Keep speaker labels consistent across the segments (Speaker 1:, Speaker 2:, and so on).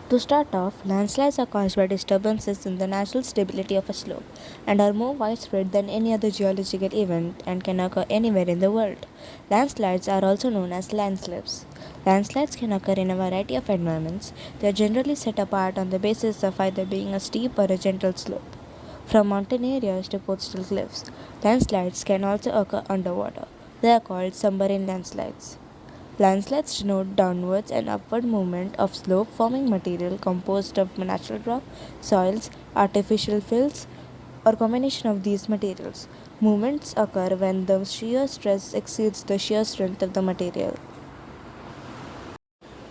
Speaker 1: To start off, landslides are caused by disturbances in the natural stability of a slope and are more widespread than any other geological event and can occur anywhere in the world. Landslides are also known as landslips. Landslides can occur in a variety of environments. They are generally set apart on the basis of either being a steep or a gentle slope. From mountain areas to coastal cliffs, landslides can also occur underwater. They are called submarine landslides. Landslides denote downwards and upward movement of slope forming material composed of natural rock, soils, artificial fills, or combination of these materials. Movements occur when the shear stress exceeds the shear strength of the material.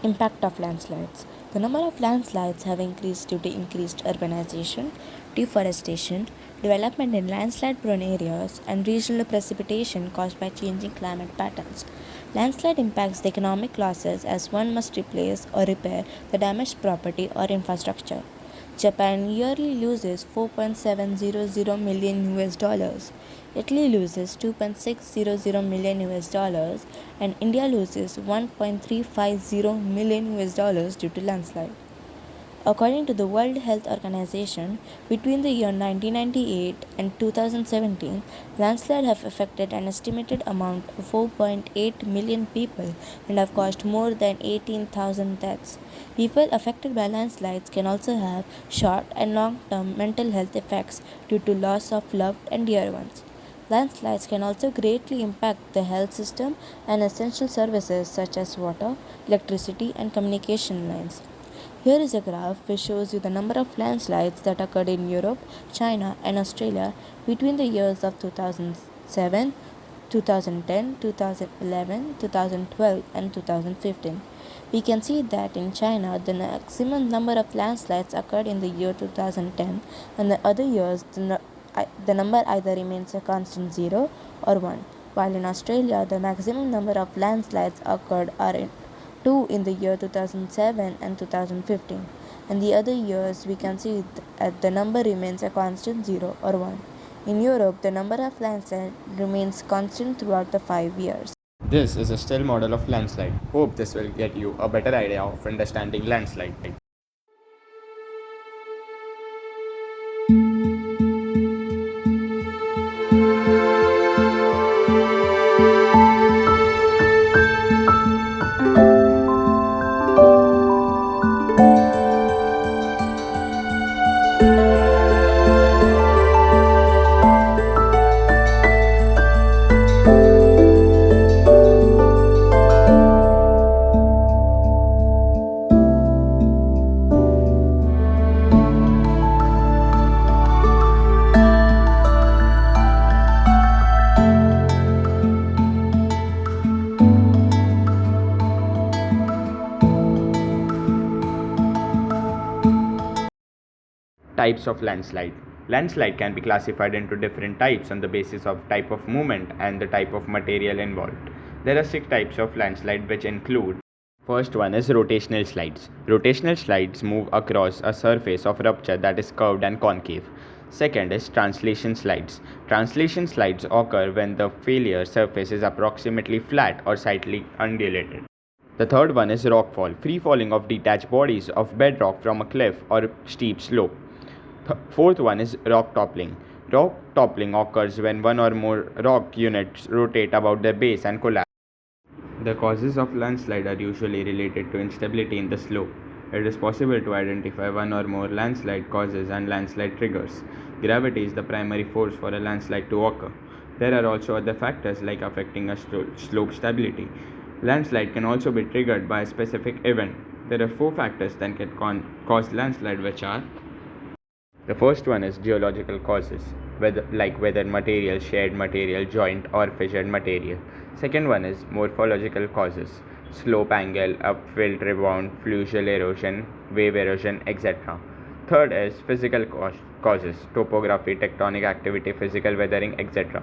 Speaker 1: Impact of landslides. The number of landslides have increased due to increased urbanization, deforestation, development in landslide prone areas, and regional precipitation caused by changing climate patterns. Landslide impacts the economic losses as one must replace or repair the damaged property or infrastructure. Japan yearly loses 4.700 million US dollars. Italy loses 2.600 million US dollars and India loses 1.350 million US dollars due to landslide. According to the World Health Organization, between the year 1998 and 2017, landslides have affected an estimated amount of 4.8 million people and have caused more than 18,000 deaths. People affected by landslides can also have short and long-term mental health effects due to loss of loved and dear ones. Landslides can also greatly impact the health system and essential services such as water, electricity, and communication lines. Here is a graph which shows you the number of landslides that occurred in Europe, China, and Australia between the years of 2007, 2010, 2011, 2012, and 2015. We can see that in China, the maximum number of landslides occurred in the year 2010, and the other years, the number either remains a constant 0 or 1, while in Australia, the maximum number of landslides occurred are in 2 in the year 2007 and 2015. And the other years, we can see that the number remains a constant 0 or 1. In Europe, the number of landslides remains constant throughout the 5 years.
Speaker 2: This is a still model of landslide. Hope this will get you a better idea of understanding landslide. Types of landslide. Landslide can be classified into different types on the basis of type of movement and the type of material involved. There are 6 types of landslide which include: first one is rotational slides. Rotational slides move across a surface of rupture that is curved and concave. Second is translation slides. Translation slides occur when the failure surface is approximately flat or slightly undulated. The third one is rockfall, free falling of detached bodies of bedrock from a cliff or steep slope. Fourth one is rock toppling. Rock toppling occurs when one or more rock units rotate about their base and collapse. The causes of landslide are usually related to instability in the slope. It is possible to identify one or more landslide causes and landslide triggers. Gravity is the primary force for a landslide to occur. There are also other factors like affecting a slope stability. Landslide can also be triggered by a specific event. There are 4 factors that can cause landslide, which are: the first one is geological causes, whether material, shared material, joint, or fissured material. Second one is morphological causes, slope angle, upfill rebound, fluvial erosion, wave erosion, etc. Third is physical causes, topography, tectonic activity, physical weathering, etc.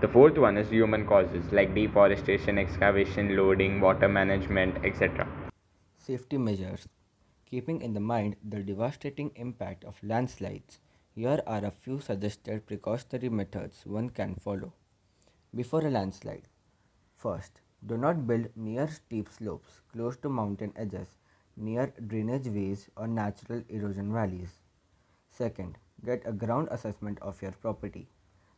Speaker 2: The fourth one is human causes like deforestation, excavation, loading, water management, etc.
Speaker 3: Safety measures. Keeping in the mind the devastating impact of landslides, here are a few suggested precautionary methods one can follow. Before a landslide, first, do not build near steep slopes close to mountain edges. near drainage ways or natural erosion valleys. Second, get a ground assessment of your property.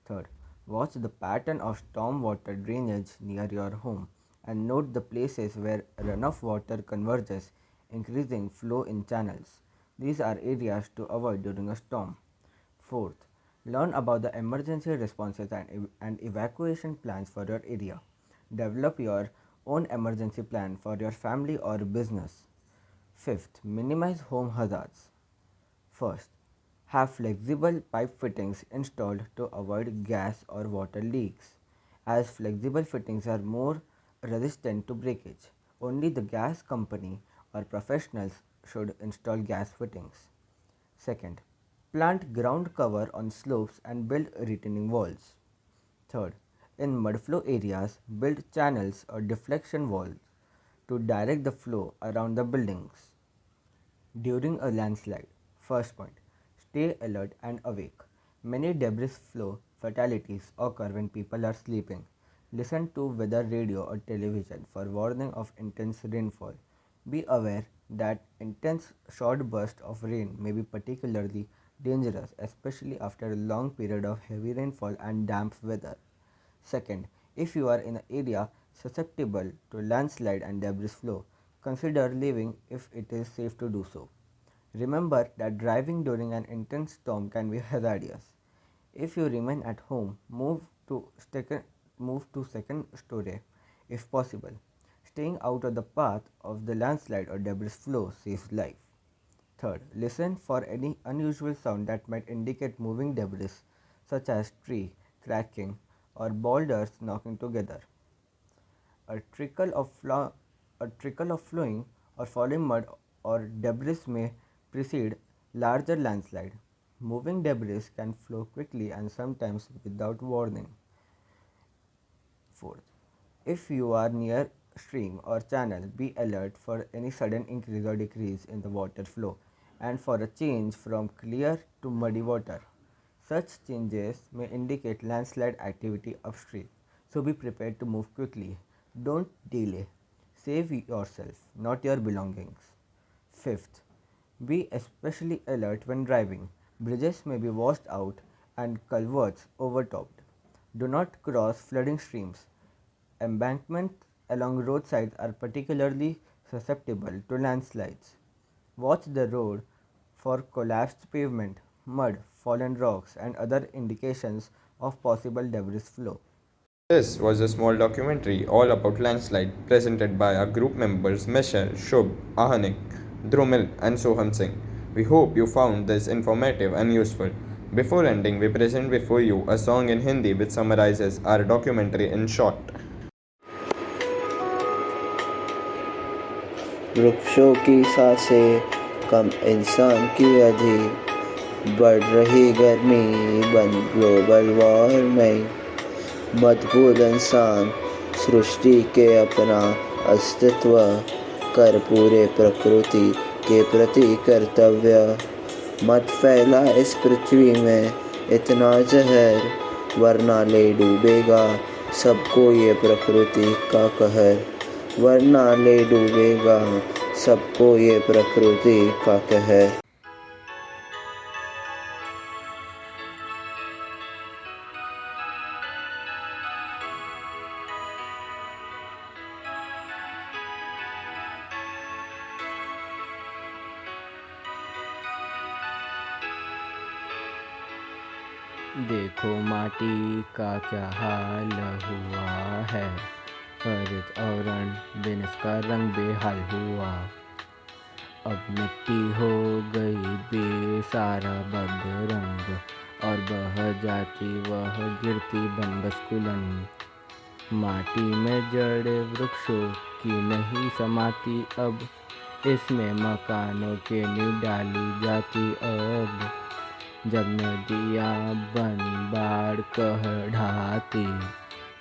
Speaker 3: Third, watch the pattern of storm water drainage near your home and note the places where runoff water converges, increasing flow in channels. These are areas to avoid during a storm. Fourth, learn about the emergency responses and evacuation plans for your area. Develop your own emergency plan for your family or business. Fifth, minimize home hazards. First, have flexible pipe fittings installed to avoid gas or water leaks, as flexible fittings are more resistant to breakage. Only the gas company or professionals should install gas fittings. Second, plant ground cover on slopes and build retaining walls. Third, in mudflow areas, build channels or deflection walls to direct the flow around the buildings. During a landslide, first point, stay alert and awake. Many debris flow fatalities occur when people are sleeping. Listen to weather radio or television for warning of intense rainfall. Be aware that intense short bursts of rain may be particularly dangerous, especially after a long period of heavy rainfall and damp weather. Second, if you are in an area susceptible to landslide and debris flow, consider leaving if it is safe to do so. Remember that driving during an intense storm can be hazardous. If you remain at home, move to second story if possible. Staying out of the path of the landslide or debris flow saves life. Third, listen for any unusual sound that might indicate moving debris, such as tree cracking or boulders knocking together. A trickle of, a trickle of flowing or falling mud or debris may precede larger landslide. Moving debris can flow quickly and sometimes without warning. Fourth, if you are near stream or channel, be alert for any sudden increase or decrease in the water flow and for a change from clear to muddy water. Such changes may indicate landslide activity upstream, so be prepared to move quickly. Don't delay. Save yourself, not your belongings. Fifth, be especially alert when driving. Bridges may be washed out and culverts overtopped. Do not cross flooding streams. Embankments along roadsides are particularly susceptible to landslides. Watch the road for collapsed pavement, mud, fallen rocks, and other indications of possible debris flow.
Speaker 2: This was a small documentary all about landslide presented by our group members Mishar, Shubh, Ahanik, Drumil, and Soham Singh. We hope you found this informative and useful. Before ending, we present before you a song in Hindi which summarizes our documentary in short.
Speaker 4: वृक्षों की सांसें कम इंसान की अधिक बढ़ रही गर्मी बन ग्लोबल वार्मिंग मजबूत इंसान सृष्टि के अपना अस्तित्व कर पूरे प्रकृति के प्रति कर्तव्य मत फैला इस पृथ्वी में इतना जहर वरना ले डूबेगा सबको ये प्रकृति का कहर वरना ले डूबेगा सबको ये प्रकृति का कहर।
Speaker 3: देखो माटी का क्या हाल हुआ है, हरित आवरण दिन इसका रंग बेहाल हुआ। अब मिट्टी हो गई बेसारा बदरंग और बह जाती वह गिरती बन बसकुलन। माटी में जड़े वृक्षों की नहीं समाती अब, इसमें मकानों के नींव डाली जाती अब। जब नदियाँ बन बाढ़ कह ढाती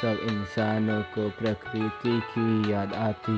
Speaker 3: तब इंसानों को प्रकृति की याद आती।